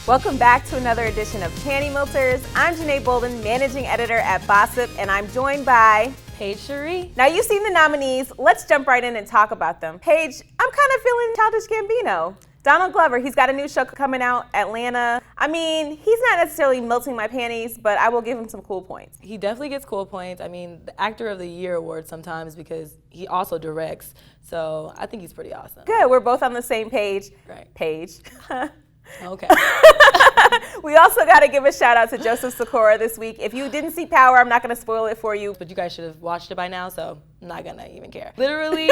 Welcome back to another edition of Panty Melters. I'm Janeé Bolden, managing editor at BOSSIP, and I'm joined by Paige Cherie. Now you've seen the nominees. Let's jump right in and talk about them. Paige, I'm kind of feeling Childish Gambino. Donald Glover, he's got a new show coming out, Atlanta. I mean, he's not necessarily melting my panties, but I will give him some cool points. He definitely gets cool points. I mean, the Actor of the Year award sometimes because he also directs. So I think he's pretty awesome. Good, we're both on the same page. Right. Page. Okay. We also got to give a shout out to Joseph Sikora this week. If you didn't see Power, I'm not going to spoil it for you. But you guys should have watched it by now, so I'm not going to even care. Literally,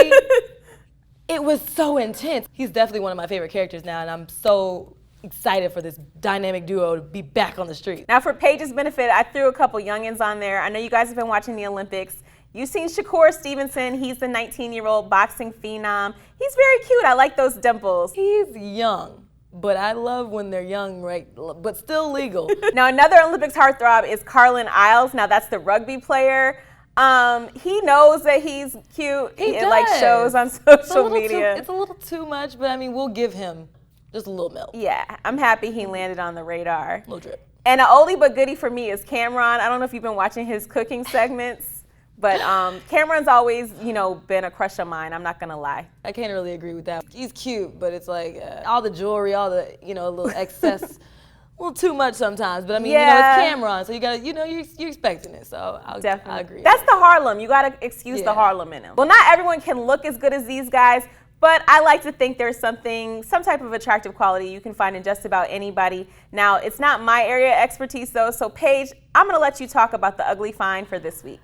it was so intense. He's definitely one of my favorite characters now, and I'm so excited for this dynamic duo to be back on the street. Now for Paige's benefit, I threw a couple youngins on there. I know you guys have been watching the Olympics. You've seen Shakur Stevenson. He's the 19-year-old boxing phenom. He's very cute. I like those dimples. He's young. But I love when they're young, right? But still legal. Now another Olympics heartthrob is Carlin Isles. Now that's the rugby player. He knows that he's cute. It like shows on social media. It's a little too much, but I mean, we'll give him just a little milk. Yeah, I'm happy he landed on the radar. A little drip. And an oldie but goodie for me is Cameron. I don't know if you've been watching his cooking segments. But Cameron's always, been a crush of mine. I'm not gonna lie. I can't really agree with that. He's cute, but it's like all the jewelry, all the, a little excess, a little too much sometimes. But I mean, it's Cameron, so you gotta, you're expecting it. So I agree. That's the Harlem. You gotta excuse the Harlem in him. Well, not everyone can look as good as these guys, but I like to think there's some type of attractive quality you can find in just about anybody. Now, it's not my area of expertise though, so Paige, I'm gonna let you talk about the ugly find for this week.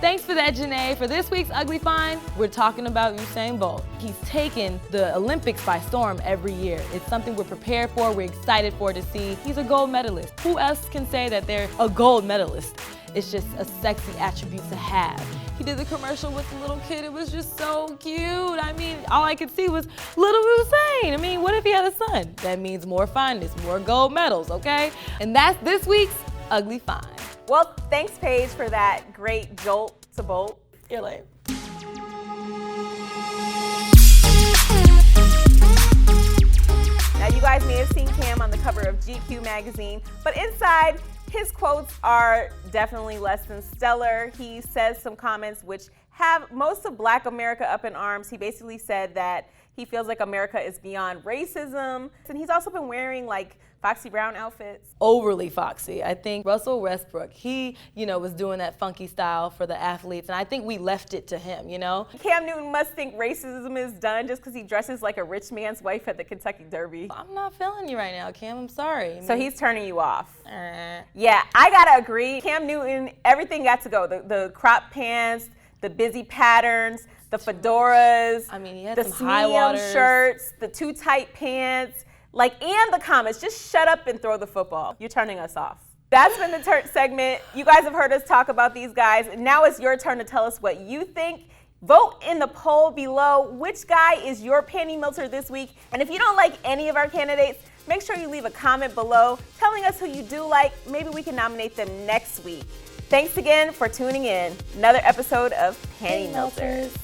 Thanks for that, Janeé. For this week's Ugly Find, we're talking about Usain Bolt. He's taken the Olympics by storm every year. It's something we're prepared for, we're excited for to see. He's a gold medalist. Who else can say that they're a gold medalist? It's just a sexy attribute to have. He did the commercial with the little kid. It was just so cute. I mean, all I could see was little Usain. I mean, what if he had a son? That means more fineness, more gold medals, okay? And that's this week's Ugly Find. Well, thanks, Paige, for that great jolt to Bolt. You're lame. Now, you guys may have seen Cam on the cover of GQ magazine, but inside, his quotes are definitely less than stellar. He says some comments which have most of Black America up in arms. He basically said that he feels like America is beyond racism. And he's also been wearing like Foxy Brown outfits. Overly foxy. I think Russell Westbrook, he, was doing that funky style for the athletes, and I think we left it to him, Cam Newton must think racism is done just because he dresses like a rich man's wife at the Kentucky Derby. I'm not feeling you right now, Cam. I'm sorry. So he's turning you off. Yeah, I gotta agree. Cam Newton, everything got to go. The crop pants, the busy patterns, the fedoras, he had the some high waters, shirts, the too tight pants. And the comments, just shut up and throw the football. You're turning us off. That's been the Turn segment. You guys have heard us talk about these guys. Now it's your turn to tell us what you think. Vote in the poll below. Which guy is your panty melter this week? And if you don't like any of our candidates, make sure you leave a comment below telling us who you do like. Maybe we can nominate them next week. Thanks again for tuning in. Another episode of Panty Melters.